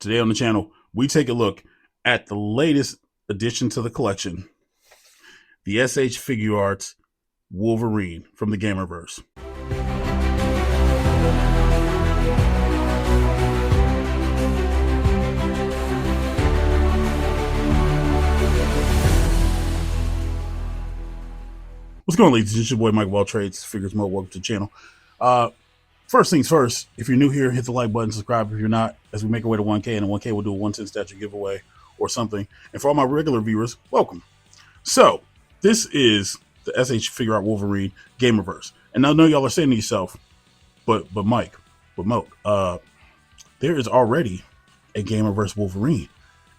Today on the channel, we take a look at the latest addition to the collection, the SH Figuarts Wolverine from the Gamerverse. What's going on, ladies? It's your boy Mike Trades, FiguresMOAT. Welcome to the channel. First things first, if you're new here, hit the like button, subscribe if you're not, as we make our way to 1K, and 1K we'll do a 1 cent statue giveaway or something. And for all my regular viewers, welcome. So, this is the SH Figuarts Wolverine Gamerverse. And I know y'all are saying to yourself, but Mike, but Moat, there is already a Gamerverse Wolverine.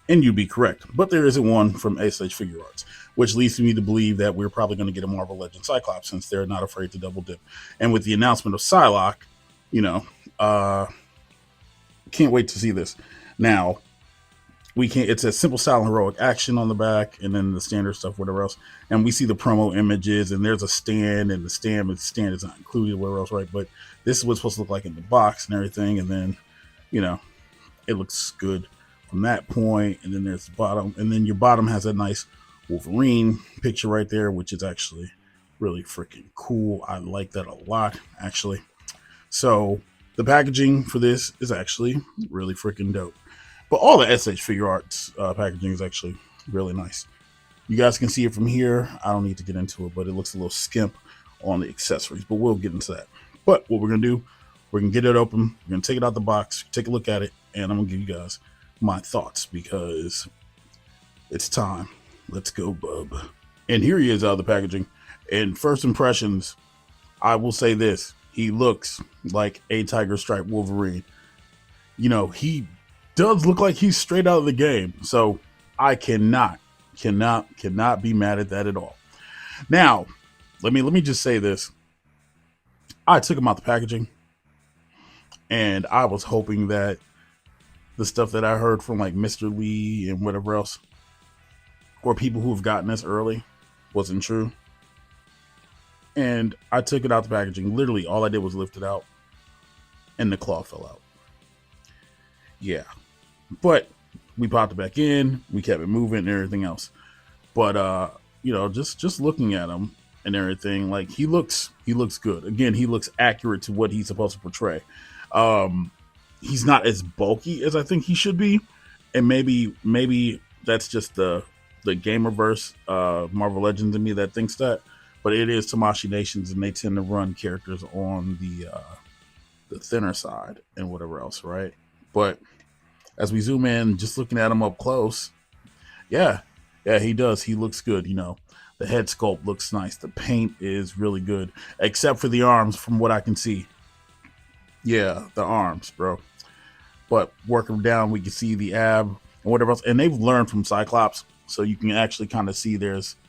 And you'd be correct, but there isn't one from SH Figuarts, which leads me to believe that we're probably going to get a Marvel Legends Cyclops, since they're not afraid to double dip. And with the announcement of Psylocke, you know, can't wait to see this. Now, we can't. It's a simple style and heroic action on the back, and then the standard stuff, whatever else. And we see the promo images, and there's a stand, and the stand is not included, whatever else, right? But this is what's supposed to look like in the box and everything, and then, you know, it looks good from that point. And then there's the bottom, and then your bottom has a nice Wolverine picture right there, which is actually really freaking cool. I like that a lot, actually. So the packaging for this is actually really freaking dope. But all the SH Figuarts packaging is actually really nice. You guys can see it from here. I don't need to get into it, but it looks a little skimp on the accessories, but we'll get into that. But what we're going to do, we're going to get it open. We're going to take it out the box, take a look at it, and I'm going to give you guys my thoughts because it's time. Let's go, bub. And here he is out of the packaging. And first impressions, I will say this. He looks like a Tiger Stripe Wolverine. You know, he does look like he's straight out of the game. So I cannot be mad at that at all. Now, let me just say this. I took him out the packaging, and I was hoping that the stuff that I heard from like Mr. Lee and whatever else, or people who have gotten this early, wasn't true. And I took it out the packaging. Literally, all I did was lift it out, and the claw fell out. Yeah. But we popped it back in. We kept it moving and everything else. But, you know, just looking at him and everything, like, he looks good. Again, he looks accurate to what he's supposed to portray. He's not as bulky as I think he should be. And maybe that's just the Gamerverse, Marvel Legends in me that thinks that. But it is Tamashii Nations, and they tend to run characters on the thinner side and whatever else, right? But as we zoom in, just looking at him up close, yeah, he does. He looks good, you know. The head sculpt looks nice. The paint is really good, except for the arms, from what I can see. Yeah, the arms, bro. But working down, we can see the ab and whatever else. And they've learned from Cyclops, so you can actually kind of see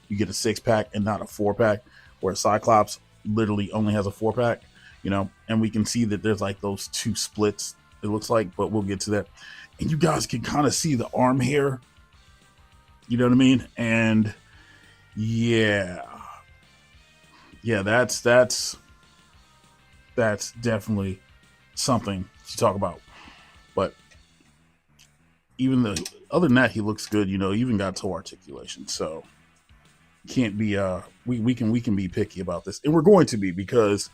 you get a 6-pack and not a 4-pack, where Cyclops literally only has a 4-pack, you know, and we can see that there's like those two splits, it looks like, but we'll get to that. And you guys can kind of see the arm hair, you know what I mean? And yeah, that's definitely something to talk about. But even other than that, he looks good, you know, even got toe articulation. So can't be we can be picky about this, and we're going to be, because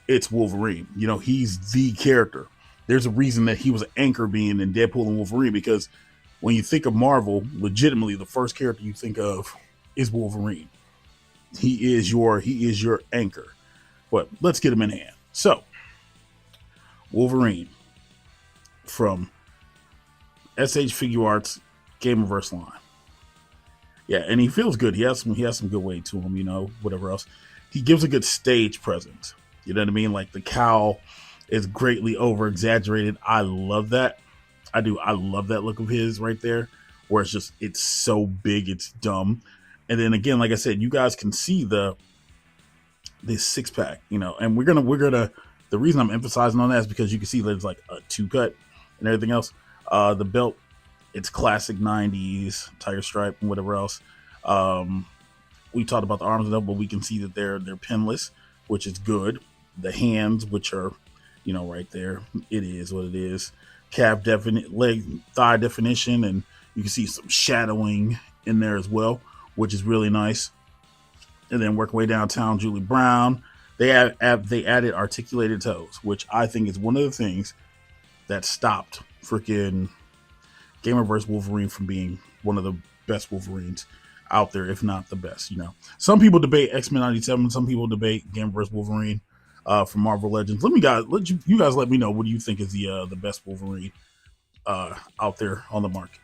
it's Wolverine. You know, he's the character. There's a reason that he was Anchor being in Deadpool and Wolverine, because when you think of Marvel, legitimately the first character you think of is Wolverine. He is your anchor. But let's get him in hand. So Wolverine from SH Figuarts Gamerverse line. Yeah, and he feels good. He has some good weight to him, you know, whatever else. He gives a good stage presence. You know what I mean? Like, the cowl is greatly over exaggerated. I love that. I do. I love that look of his right there, where it's so big, it's dumb. And then again, like I said, you guys can see this 6-pack, you know, and we're gonna the reason I'm emphasizing on that is because you can see there's like a 2-cut and everything else. The belt, it's classic 90s Tiger Stripe and whatever else. We talked about the arms and stuff, but we can see that they're pinless, which is good. The hands, which are, you know, right there, it is what it is. calf definite, leg, thigh definition, and you can see some shadowing in there as well, which is really nice. And then work way downtown, Julie Brown. They added articulated toes, which I think is one of the things that stopped freaking Gamerverse Wolverine from being one of the best Wolverines out there, if not the best. You know, some people debate X-Men '97, some people debate Gamerverse Wolverine from Marvel Legends. Let you guys let me know, what do you think is the best Wolverine out there on the market?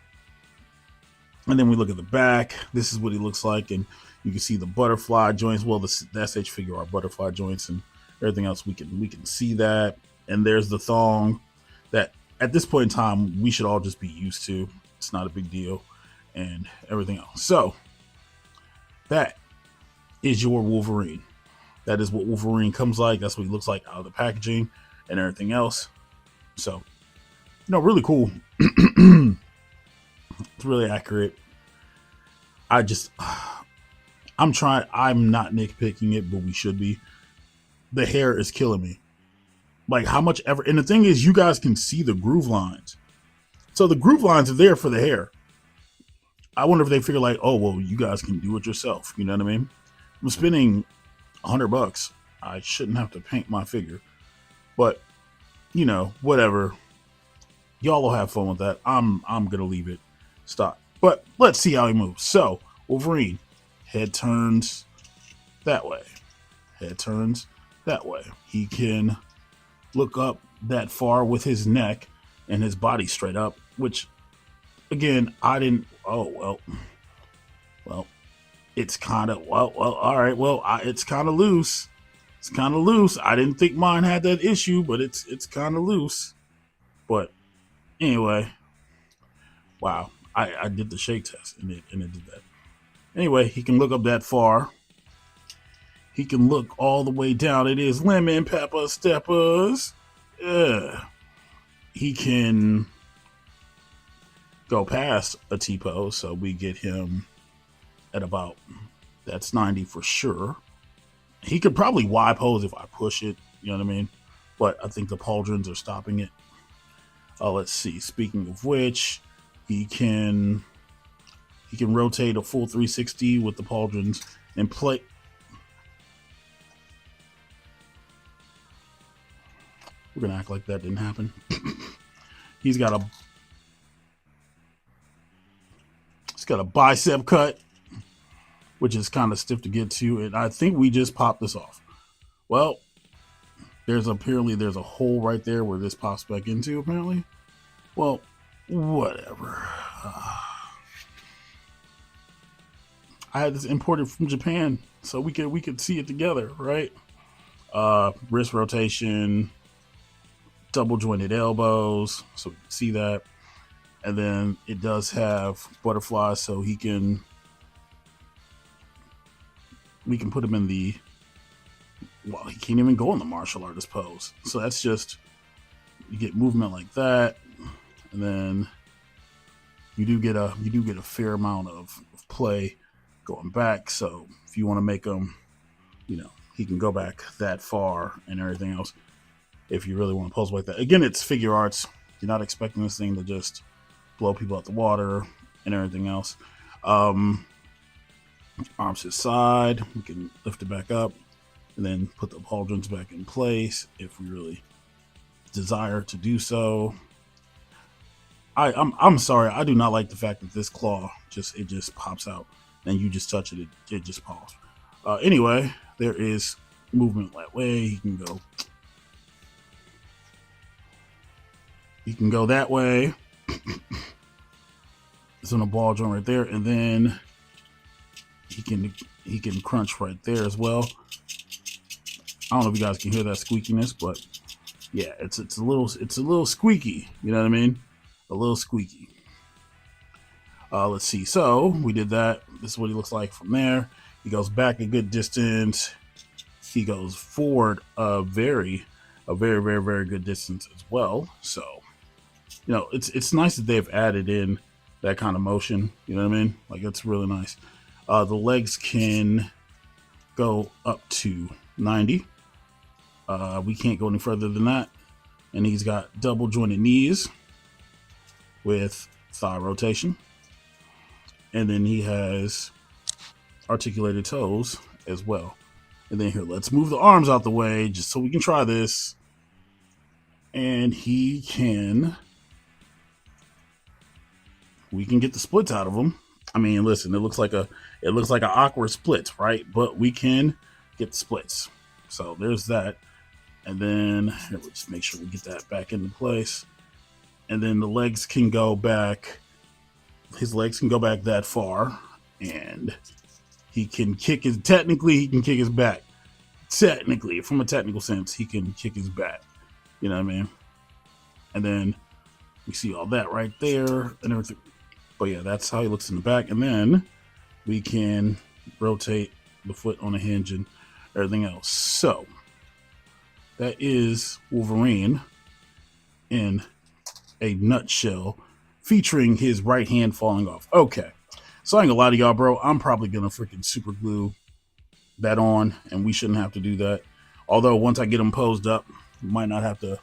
And then we look at the back. This is what he looks like, and you can see the butterfly joints. Well, the SH Figuarts butterfly joints and everything else. We can see that. And there's the thong that at this point in time we should all just be used to. It's not a big deal, and everything else. So that is your Wolverine. That is what Wolverine comes like. That's what he looks like out of the packaging and everything else. So, you know, really cool. It's really accurate. I'm not nitpicking it, but we should be. The hair is killing me. Like, how much ever, and the thing is, you guys can see the groove lines. So the groove lines are there for the hair. I wonder if they figure like, oh, well, you guys can do it yourself. You know what I mean? I'm spending $100. I shouldn't have to paint my figure, but you know, whatever. Y'all will have fun with that. I'm gonna leave it stock. But let's see how he moves. So Wolverine, head turns that way. Head turns that way. He can look up that far with his neck and his body straight up, which again, I didn't. Oh, well, it's kind of, all right. Well, it's kind of loose. It's kind of loose. I didn't think mine had that issue, but it's kind of loose. But anyway, wow. I did the shake test and it did that. Anyway, he can look up that far. He can look all the way down. It is lemon pepper steppers. Yeah. He can go past a T-pose, so we get him at about, that's 90 for sure. He could probably Y pose if I push it, you know what I mean? But I think the pauldrons are stopping it. Let's see. Speaking of which, he can rotate a full 360 with the pauldrons and play. We're gonna act like that didn't happen. He's got a bicep cut, which is kind of stiff to get to, and I think we just popped this off. Well, there's a hole right there where this pops back into, apparently. Well, whatever. I had this imported from Japan, so we could see it together, right? Wrist rotation, double jointed elbows, so we can see that. And then it does have butterflies, so we can put him in the, well, he can't even go in the martial artist pose. So that's just, you get movement like that, and then you do get a fair amount of play going back. So if you want to make him, you know, he can go back that far and everything else. If you really want to pose like that. Again, it's Figuarts. You're not expecting this thing to just blow people out the water and everything else. Arms to the side. We can lift it back up and then put the pauldrons back in place if we really desire to do so. I'm sorry. I do not like the fact that this claw just pops out and you just touch it. It just pops. Anyway, there is movement that way. He can go. You can go that way. It's on a ball joint right there, and then he can crunch right there as well. I don't know if you guys can hear that squeakiness, but yeah, it's a little squeaky. You know what I mean? A little squeaky. Let's see. So we did that. This is what he looks like from there. He goes back a good distance. He goes forward a very good distance as well. So, you know, it's nice that they've added in that kind of motion. You know what I mean? Like, it's really nice. The legs can go up to 90. We can't go any further than that. And he's got double jointed knees. with thigh rotation. And then he has articulated toes as well. And then here, let's move the arms out the way just so we can try this. And we can get the splits out of him. I mean, listen, it looks like an awkward split, right? But we can get the splits. So there's that. And then here, we'll just make sure we get that back into place. And then the legs can go back. His legs can go back that far, and he can kick his. Technically, he can kick his back. Technically, from a technical sense, he can kick his back. You know what I mean? And then we see all that right there and everything. But yeah, that's how he looks in the back. And then we can rotate the foot on a hinge and everything else. So that is Wolverine in a nutshell, featuring his right hand falling off. Okay, so I ain't gonna lie to y'all, bro. I'm probably gonna freaking super glue that on, and we shouldn't have to do that. Although once I get them posed up, we might not have to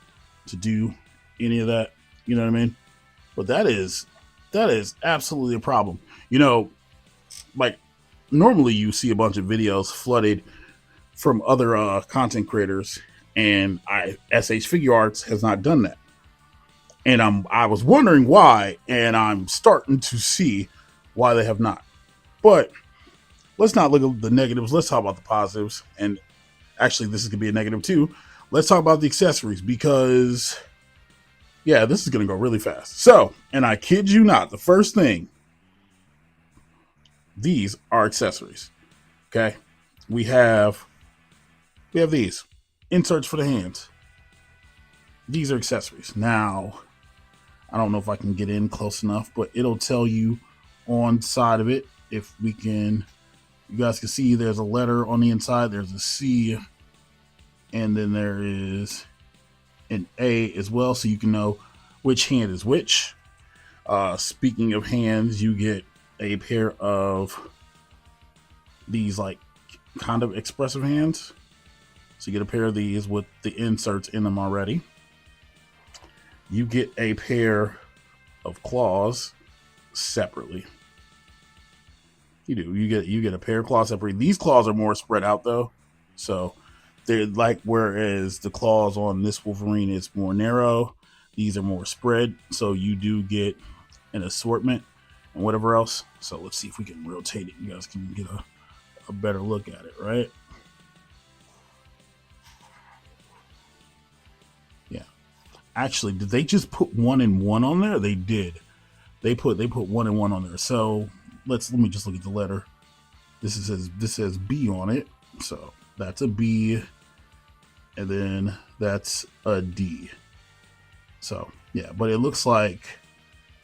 do any of that. You know what I mean? But that is absolutely a problem. You know, like normally you see a bunch of videos flooded from other content creators, and SH Figuarts has not done that. And I was wondering why, and I'm starting to see why they have not. But let's not look at the negatives. Let's talk about the positives. And actually, this is going to be a negative too. Let's talk about the accessories because, yeah, this is going to go really fast. So, and I kid you not, the first thing, these are accessories. Okay? We have these inserts for the hands. These are accessories. Now, I don't know if I can get in close enough, but it'll tell you on side of it. If we can, you guys can see there's a letter on the inside. There's a C, and then there is an A as well, so you can know which hand is which. Speaking of hands, you get a pair of these like kind of expressive hands. So you get a pair of these with the inserts in them already. You get a pair of claws separately. You do. You get a pair of claws separately. These claws are more spread out though. So they're like, whereas the claws on this Wolverine is more narrow, these are more spread. So you do get an assortment and whatever else. So let's see if we can rotate it. You guys can get a better look at it, right? Yeah. Actually, did they just put 1 and 1 on there? They did. They put 1 and 1 on there. So let me just look at the letter. This says B on it. So that's a B, and then that's a D. So yeah, but it looks like,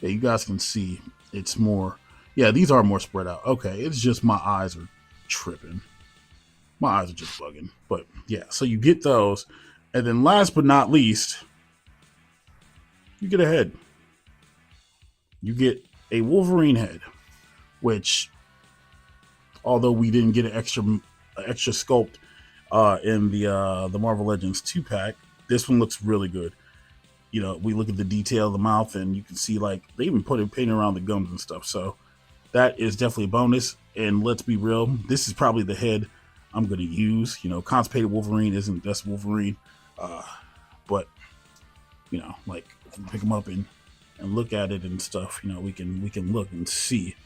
yeah, you guys can see it's more. Yeah, these are more spread out. Okay, it's just my eyes are tripping. My eyes are just bugging. But yeah, so you get those, and then last but not least, you get a head. You get a Wolverine head, which, although we didn't get an extra sculpt in the Marvel Legends 2-pack, this one looks really good. You know, we look at the detail of the mouth, and you can see like they even put a paint around the gums and stuff. So that is definitely a bonus. And let's be real, this is probably the head I'm going to use. You know, Constipated Wolverine isn't the best Wolverine, but you know, like if we pick them up and look at it and stuff, you know, we can look and see.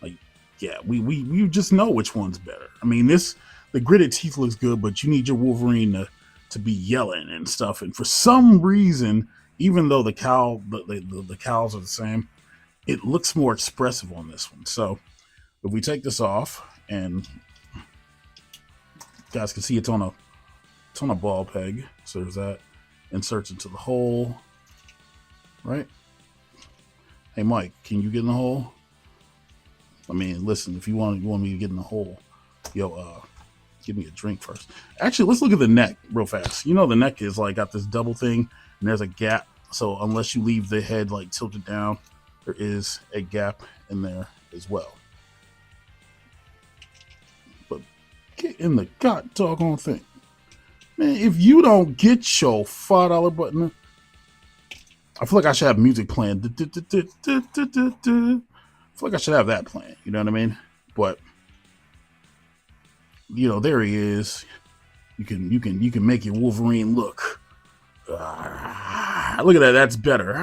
Like, yeah, we just know which one's better. I mean, the gritted teeth looks good, but you need your Wolverine to be yelling and stuff. And for some reason, even though the cowls are the same, it looks more expressive on this one. So if we take this off, and you guys can see it's on a ball peg. So there's that. Inserts into the hole, right? Hey Mike, can you get in the hole? I mean, listen, if you want me to get in the hole, give me a drink first. Actually, let's look at the neck real fast. You know, the neck is like got this double thing, and there's a gap. So unless you leave the head like tilted down, there is a gap in there as well. But get in the god doggone thing. Man, if you don't get your $5 button, I feel like I should have music playing. I feel like I should have that playing. You know what I mean? But there he is. You can make your Wolverine look. Look at that. That's better.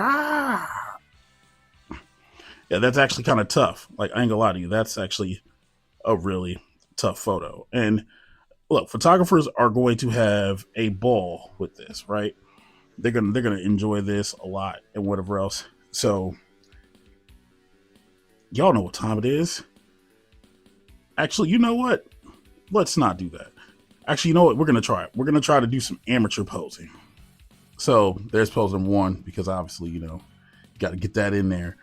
Yeah, that's actually kind of tough. Like, I ain't gonna lie to you. That's actually a really tough photo. And look, photographers are going to have a ball with this, right? They're gonna enjoy this a lot and whatever else. So y'all know what time it is. Actually, you know what? Let's not do that. Actually, you know what? We're gonna try it. We're gonna try to do some amateur posing. So there's pose number one because obviously you got to get that in there.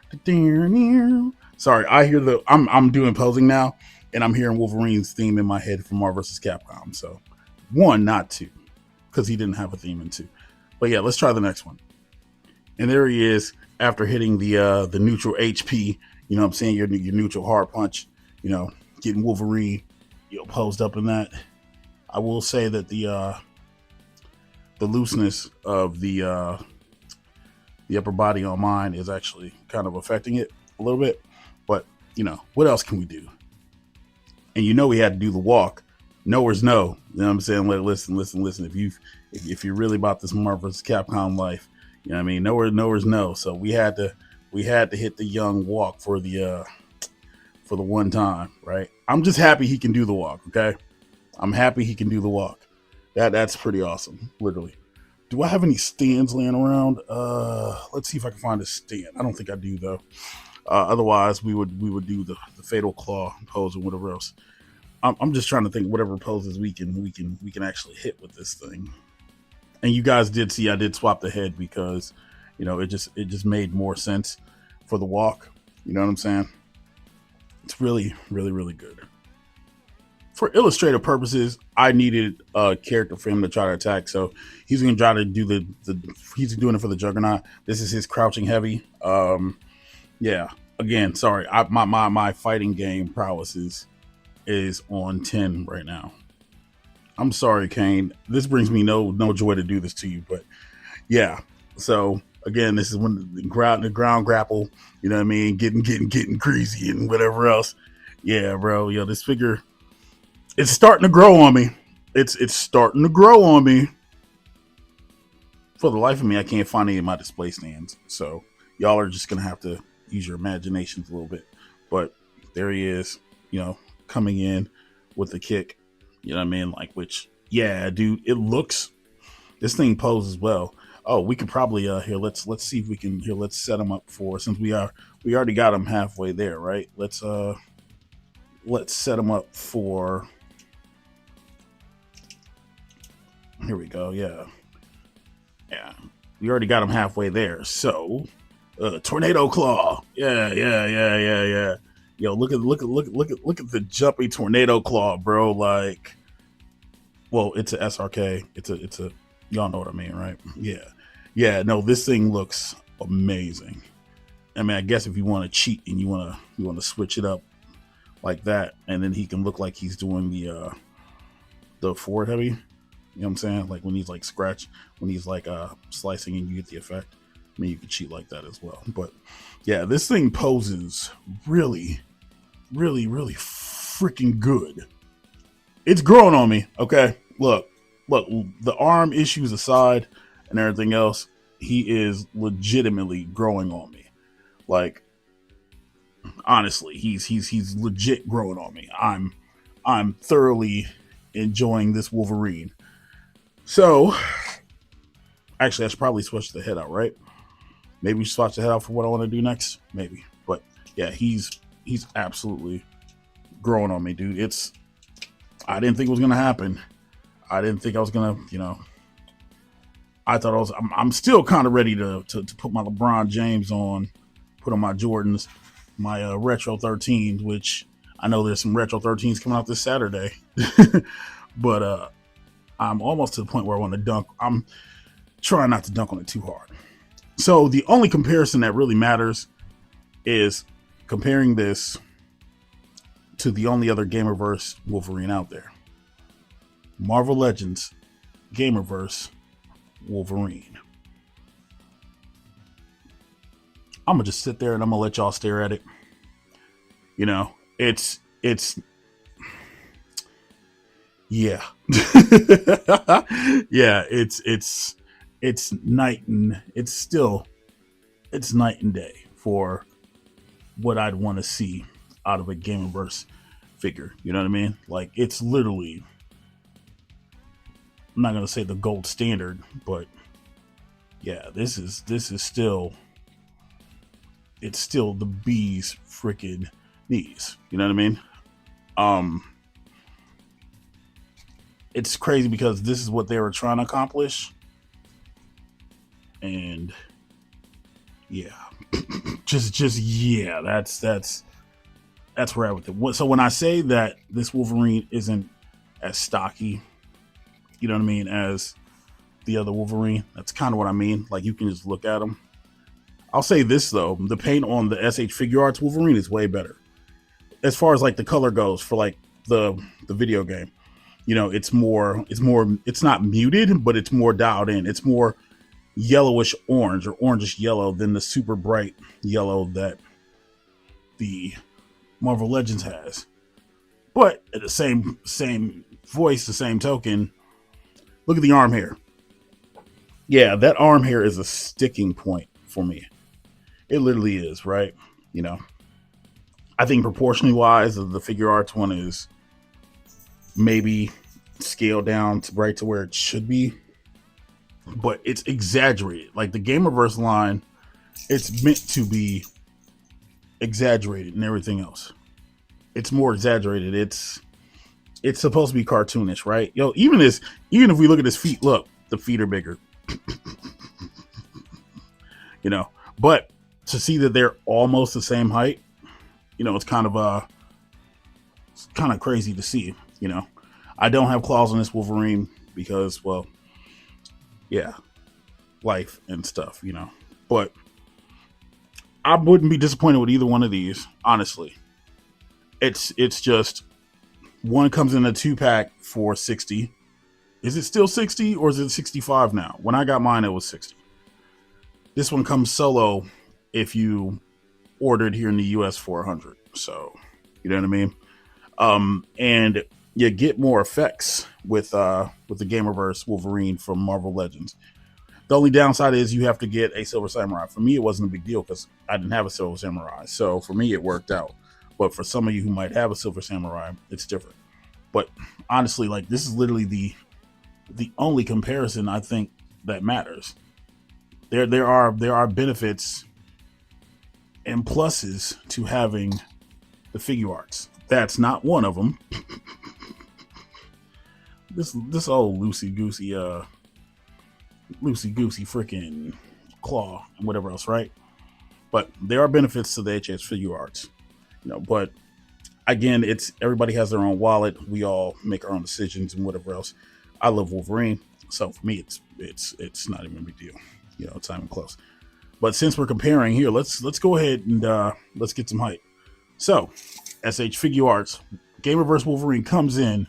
Sorry, I hear I'm doing posing now, and I'm hearing Wolverine's theme in my head from Marvel vs. Capcom. So one, not two, because he didn't have a theme in two. But yeah, let's try the next one. And there he is after hitting the neutral HP. You know what I'm saying? Your neutral hard punch. Getting Wolverine, posed up in that. I will say that the looseness of the upper body on mine is actually kind of affecting it a little bit. But what else can we do? And we had to do the walk. Nowhere's no. You know what I'm saying? Listen. If you're really about this Marvel vs. Capcom life, you know what I mean? Nowhere's no. So we had to hit the young walk for the one time, right? I'm just happy he can do the walk. Okay, I'm happy he can do the walk. That's pretty awesome, literally. Do I have any stands laying around? Let's see if I can find a stand. I don't think I do though. Otherwise, we would do the fatal claw pose or whatever else. I'm just trying to think whatever poses we can actually hit with this thing. And you guys did see I did swap the head because it just made more sense for the walk. You know what I'm saying? It's really, really, really good. For illustrative purposes, I needed a character for him to try to attack, so he's going to try to do he's doing it for the Juggernaut. This is his crouching heavy. Yeah. Again, sorry, my fighting game prowess is on 10 right now. I'm sorry, Kane. This brings me no joy to do this to you, but yeah. So again, this is when the ground grapple. You know what I mean? Getting crazy and whatever else. Yeah, bro. This figure. It's starting to grow on me. It's starting to grow on me. For the life of me, I can't find any of my display stands. So y'all are just gonna have to use your imaginations a little bit. But there he is, coming in with the kick. You know what I mean? Like, which, yeah, dude, this thing poses well. Oh, we could probably here. Let's see if we can here. Let's set him up for since we already got him halfway there, right? Let's set him up for. Here we go. Yeah. We already got him halfway there. So, tornado claw. Yeah. Yo, look at the jumpy tornado claw, bro. Like, well, it's a SRK. It's a y'all know what I mean, right? Yeah. No, this thing looks amazing. I mean, I guess if you want to cheat and you want to switch it up like that, and then he can look like he's doing the forward heavy. You know what I'm saying? Like when he's like when he's like slicing and you get the effect. I mean, you can cheat like that as well. But yeah, this thing poses really, really, really freaking good. It's growing on me. Okay, look, the arm issues aside and everything else, he is legitimately growing on me. Like, honestly, he's legit growing on me. I'm thoroughly enjoying this Wolverine. So, actually, I should probably switch the head out, right? Maybe we should switch the head out for what I want to do next. Maybe, but yeah, he's absolutely growing on me, dude. I didn't think it was gonna happen. I didn't think I was gonna, I thought I'm still kind of ready to put my LeBron James on, put on my Jordans, my retro 13s, which I know there's some retro 13s coming out this Saturday, but I'm almost to the point where I want to dunk. I'm trying not to dunk on it too hard. So the only comparison that really matters is comparing this to the only other Gamerverse Wolverine out there. Marvel Legends Gamerverse Wolverine. I'm gonna just sit there and I'm gonna let y'all stare at it. You know, it's yeah. Yeah, it's night and it's night and day for what I'd want to see out of a Gamerverse figure. You know what I mean? Like, it's literally, I'm not gonna say the gold standard, but yeah, this is still, it's still the bee's freaking knees. You know what I mean? Um, it's crazy because this is what they were trying to accomplish, and yeah, just yeah, that's where I with it. So when I say that this Wolverine isn't as stocky, you know what I mean, as the other Wolverine, that's kind of what I mean. Like, you can just look at them. I'll say this though, the paint on the SH Figuarts Wolverine is way better as far as like the color goes for like the video game. You know, it's not muted, but it's more dialed in. It's more yellowish orange or orangish yellow than the super bright yellow that the Marvel Legends has. But at the same voice, the same token, look at the arm hair. Yeah, that arm hair is a sticking point for me. It literally is, right? You know, I think proportionally wise, the figure arts one is maybe scaled down to right to where it should be, but it's exaggerated. Like the Gamerverse line, it's meant to be exaggerated and everything else. It's more exaggerated. It's supposed to be cartoonish, right? Yo, even if we look at his feet, look, the feet are bigger. You know, but to see that they're almost the same height, you know, it's kind of crazy to see. You know, I don't have claws on this Wolverine because, well, yeah, life and stuff, you know. But I wouldn't be disappointed with either one of these, honestly. It's just one comes in a 2-pack for 60. Is it still 60 or is it 65 now? When I got mine, it was 60. This one comes solo if you ordered here in the US for 100. So, you know what I mean? And you get more effects with the Gamerverse Wolverine from Marvel Legends. The only downside is you have to get a Silver Samurai. For me, it wasn't a big deal because I didn't have a Silver Samurai. So for me, it worked out. But for some of you who might have a Silver Samurai, it's different. But honestly, like, this is literally the only comparison I think that matters. There are benefits and pluses to having the Figuarts. That's not one of them. This old loosey goosey freaking claw and whatever else, right? But there are benefits to the SH Figuarts, you know. But again, it's everybody has their own wallet. We all make our own decisions and whatever else. I love Wolverine, so for me, it's not even a big deal. You know, it's not even close. But since we're comparing here, let's go ahead and let's get some hype. So, SH Figuarts Gamerverse Wolverine comes in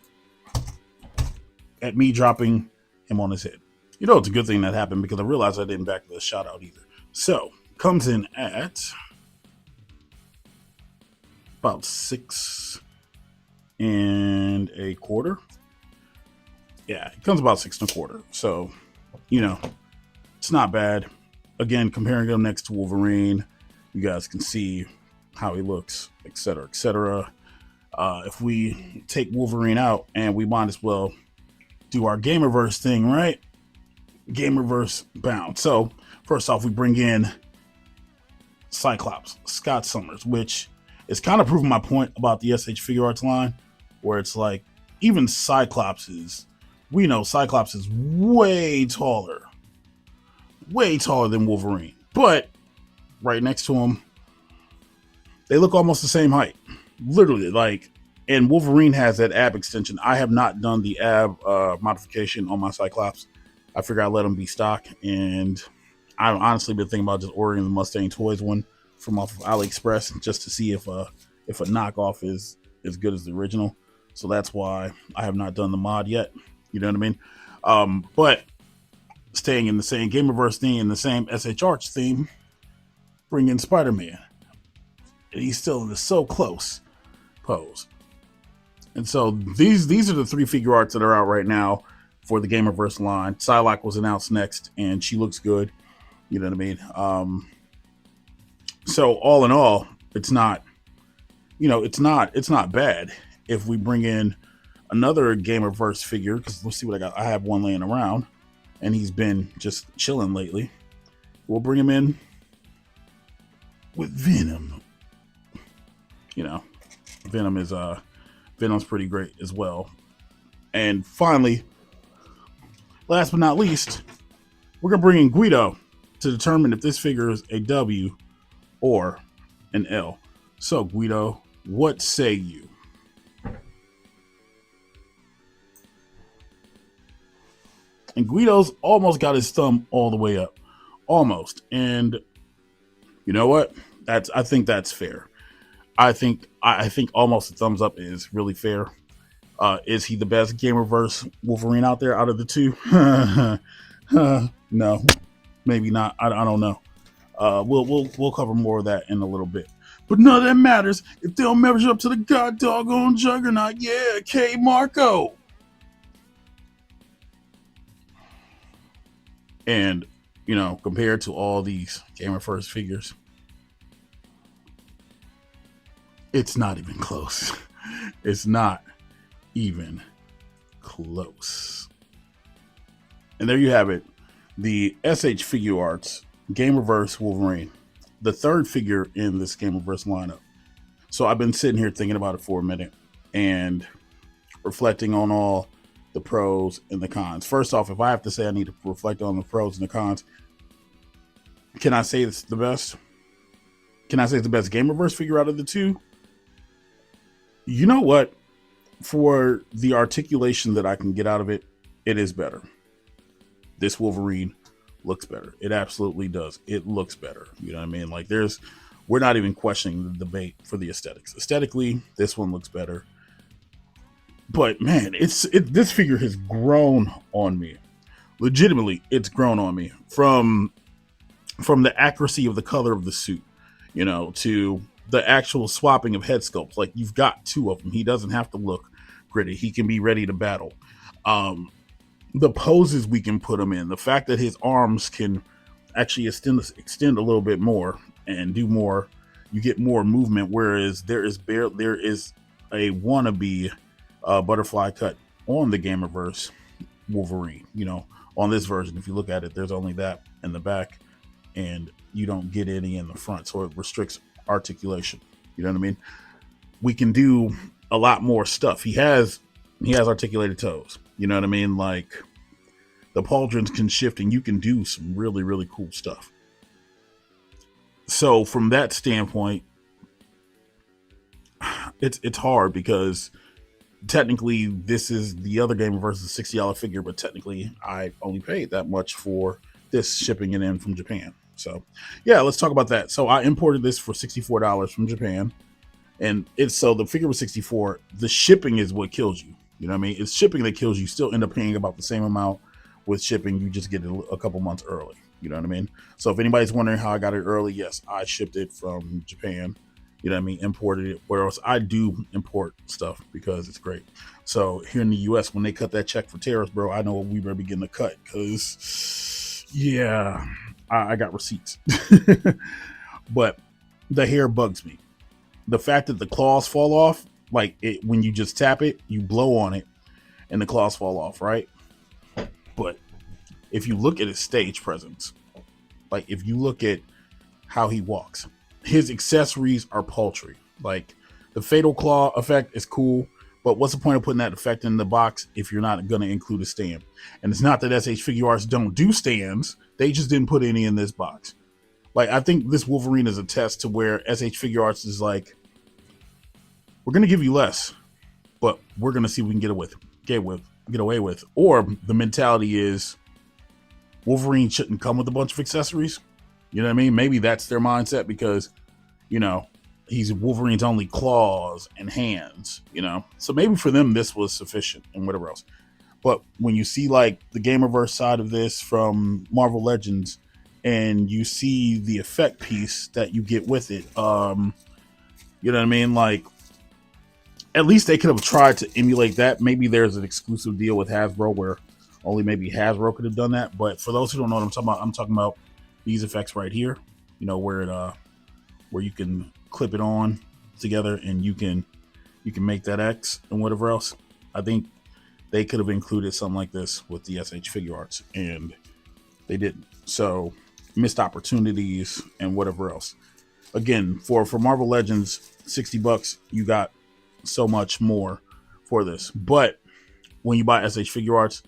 at me dropping him on his head. You know, it's a good thing that happened because I realized I didn't back the shout out either. So, comes in at about 6 1/4. Yeah, it comes about 6 1/4. So, you know, it's not bad. Again, comparing him next to Wolverine, you guys can see how he looks, etc., etc. If we take Wolverine out, and we might as well do our Gamerverse thing, right? Gamerverse bound. So first off, we bring in Cyclops, Scott Summers, which is kind of proving my point about the SH Figuarts line, where it's like, even Cyclops is, we know Cyclops is way taller than Wolverine, but right next to him, they look almost the same height, literally. Like, and Wolverine has that ab extension. I have not done the ab modification on my Cyclops. I figure I'd let him be stock, and I've honestly been thinking about just ordering the Mustang Toys one from off of AliExpress just to see if a knockoff is as good as the original. So that's why I have not done the mod yet. You know what I mean? But staying in the same Gamerverse theme and the same SH Arch theme, bring in Spider-Man. And he's still in the so close pose. And so these are the three figure arts that are out right now for the Gamerverse line. Psylocke was announced next, and she looks good. You know what I mean? So all in all, it's not, it's not bad if we bring in another Gamerverse figure, because let's see what I got. I have one laying around, and he's been just chilling lately. We'll bring him in with Venom. Venom's pretty great as well. And finally, last but not least, we're gonna bring in Guido to determine if this figure is a W or an L. So Guido, what say you? And Guido's almost got his thumb all the way up. Almost. And you know what? I think that's fair. I think almost a thumbs up is really fair. Is he the best Gamerverse Wolverine out there out of the two? No, maybe not. I don't know. We'll cover more of that in a little bit. But none of that matters if they don't measure up to the god doggone juggernaut. Yeah, K Marco. And compared to all these Gamerverse figures, it's not even close. It's not even close. And there you have it. The SH Figuarts Gamerverse Wolverine. The third figure in this Gamerverse lineup. So I've been sitting here thinking about it for a minute and reflecting on all the pros and the cons. First off, if I have to say I need to reflect on the pros and the cons, can I say it's the best? Can I say it's the best Gamerverse figure out of the two? You know what? For the articulation that I can get out of it, it is better. This Wolverine looks better. It absolutely does. It looks better. You know what I mean? Like we're not even questioning the debate for the aesthetics. Aesthetically, this one looks better. But man, this figure has grown on me. Legitimately, it's grown on me from the accuracy of the color of the suit, to the actual swapping of head sculpts. Like, you've got two of them. He doesn't have to look gritty. He can be ready to battle. The poses we can put him in, the fact that his arms can actually extend a little bit more and do more, you get more movement. Whereas there is a wannabe butterfly cut on the Gamerverse Wolverine. On this version, if you look at it, there's only that in the back, and you don't get any in the front, so it restricts articulation. You know what I mean? We can do a lot more stuff. He has articulated toes. You know what I mean? Like, the pauldrons can shift, and you can do some really, really cool stuff. So from that standpoint, it's hard, because technically this is the other Gamerverse $60 figure, but technically I only paid that much for this, shipping it in from Japan. So yeah, let's talk about that. So I imported this for $64 from Japan, and the figure was $64. The shipping is what kills you. You know what I mean? It's shipping that kills you. You still end up paying about the same amount with shipping. You just get it a couple months early. You know what I mean? So if anybody's wondering how I got it early, yes, I shipped it from Japan. You know what I mean? Imported it. Whereas I do import stuff because it's great. So here in the US, when they cut that check for tariffs, bro, I know we better be getting a cut, because yeah, I got receipts. But the hair bugs me. The fact that the claws fall off, like when you just tap it, you blow on it and the claws fall off, right? But if you look at his stage presence, like if you look at how he walks, his accessories are paltry. Like, the fatal claw effect is cool, but what's the point of putting that effect in the box if you're not going to include a stand? And it's not that SH Figuarts don't do stands. They just didn't put any in this box. Like, I think this Wolverine is a test to where SH Figuarts is like, we're going to give you less, but we're going to see what we can get away with. Or the mentality is Wolverine shouldn't come with a bunch of accessories. You know what I mean? Maybe that's their mindset, because, he's Wolverine's only claws and hands, So maybe for them, this was sufficient and whatever else. But when you see, like, the Gamerverse side of this from Marvel Legends, and you see the effect piece that you get with it. You know what I mean? Like, at least they could have tried to emulate that. Maybe there's an exclusive deal with Hasbro where only maybe Hasbro could have done that. But for those who don't know what I'm talking about these effects right here. You know, where it where you can clip it on together and you can make that X and whatever else. I think they could have included something like this with the SH Figuarts, and they didn't. So missed opportunities and whatever else. Again, for Marvel Legends, $60, you got so much more for this. But when you buy SH Figuarts,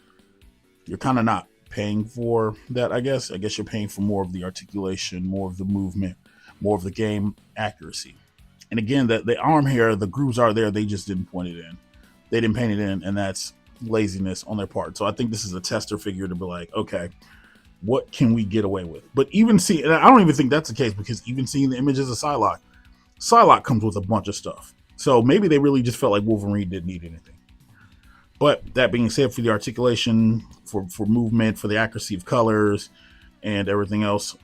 you're kind of not paying for that, I guess. I guess you're paying for more of the articulation, more of the movement, more of the game accuracy. And again, the arm here, the grooves are there. They just didn't point it in. They didn't paint it in, and that's laziness on their part. So I think this is a tester figure to be like, okay, what can we get away with? But even see, and I don't even think that's the case, because even seeing the images of Psylocke comes with a bunch of stuff. So maybe they really just felt like Wolverine didn't need anything. But that being said, for the articulation, for movement, for the accuracy of colors and everything else,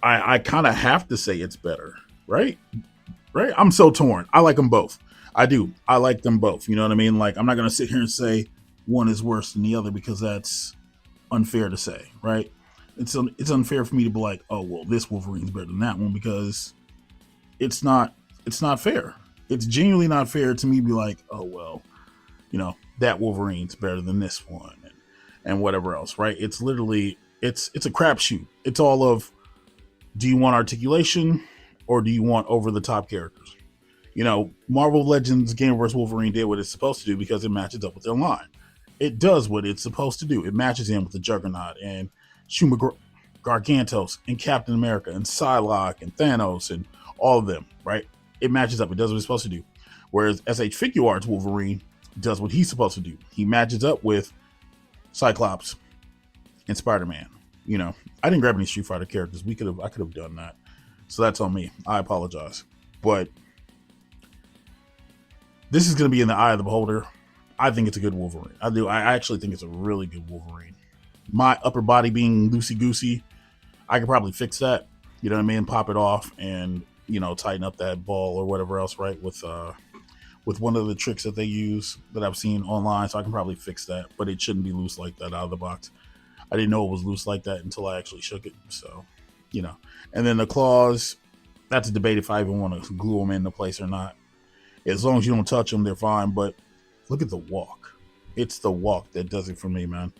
I kind of have to say it's better, right? Right? I'm so torn. I like them both. I do. I like them both. You know what I mean? Like, I'm not going to sit here and say one is worse than the other, because that's unfair to say, right? It's unfair for me to be like, oh, well, this Wolverine's better than that one, because it's not fair. It's genuinely not fair to me to be like, oh, well, you know, that Wolverine's better than this one, and whatever else, right? It's literally, it's a crapshoot. It's all of, do you want articulation or do you want over the top characters? You know, Marvel Legends Gamerverse Wolverine did what it's supposed to do because it matches up with their line. It does what it's supposed to do. It matches in with the Juggernaut and Shuma Gargantos and Captain America and Psylocke and Thanos and all of them, right? It matches up. It does what it's supposed to do. Whereas SH Figuarts Wolverine does what he's supposed to do. He matches up with Cyclops and Spider-Man. You know, I didn't grab any Street Fighter characters. I could have done that. So that's on me. I apologize. But this is going to be in the eye of the beholder. I think it's a good Wolverine. I do. I actually think it's a really good Wolverine. My upper body being loosey-goosey, I could probably fix that. You know what I mean? Pop it off and, you know, tighten up that ball or whatever else, right? With one of the tricks that they use that I've seen online. So I can probably fix that. But it shouldn't be loose like that out of the box. I didn't know it was loose like that until I actually shook it. So, you know. And then the claws, that's a debate if I even want to glue them into place or not. As long as you don't touch them, they're fine. But look at the walk. It's the walk that does it for me, man.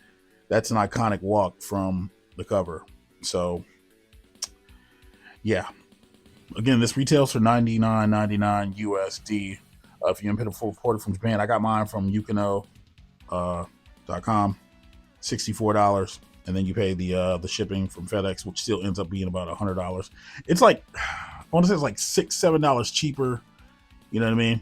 That's an iconic walk from the cover. So, yeah. Again, this retails for $99.99 USD. If you import it from Japan, I got mine from Yukino.com. $64, and then you pay the shipping from FedEx, which still ends up being about $100. It's like, I want to say it's like $6-7 cheaper. You know what I mean?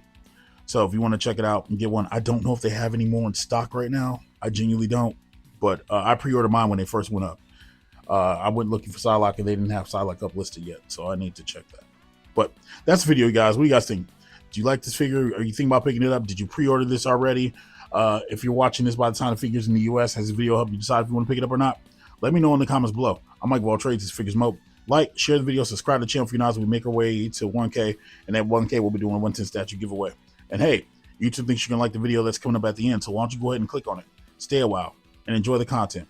So if you want to check it out and get one, I don't know if they have any more in stock right now. I genuinely don't, but I pre-ordered mine when they first went up. I went looking for Psylocke and they didn't have Psylocke up listed yet, so I need to check that. But that's the video, guys. What do you guys think? Do you like this figure? Are you thinking about picking it up? Did you pre-order this already? If you're watching this by the time the figures in the US, has this video helped you decide if you want to pick it up or not? Let me know in the comments below. I'm Mike of All Trades. This is FiguresMOAT. Like, share the video, subscribe to the channel for you now as we make our way to 1K. And at 1K, we'll be doing a 110 statue giveaway. And hey, YouTube thinks you're going to like the video that's coming up at the end. So why don't you go ahead and click on it. Stay a while and enjoy the content.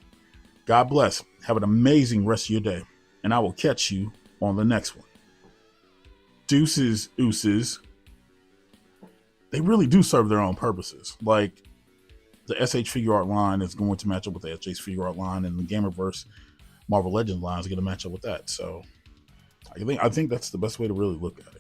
God bless. Have an amazing rest of your day. And I will catch you on the next one. Deuces, ooses. They really do serve their own purposes. Like, the SH Figuart line is going to match up with the SH Figuart line, and the Gamerverse Marvel Legends line is going to match up with that. So I think that's the best way to really look at it.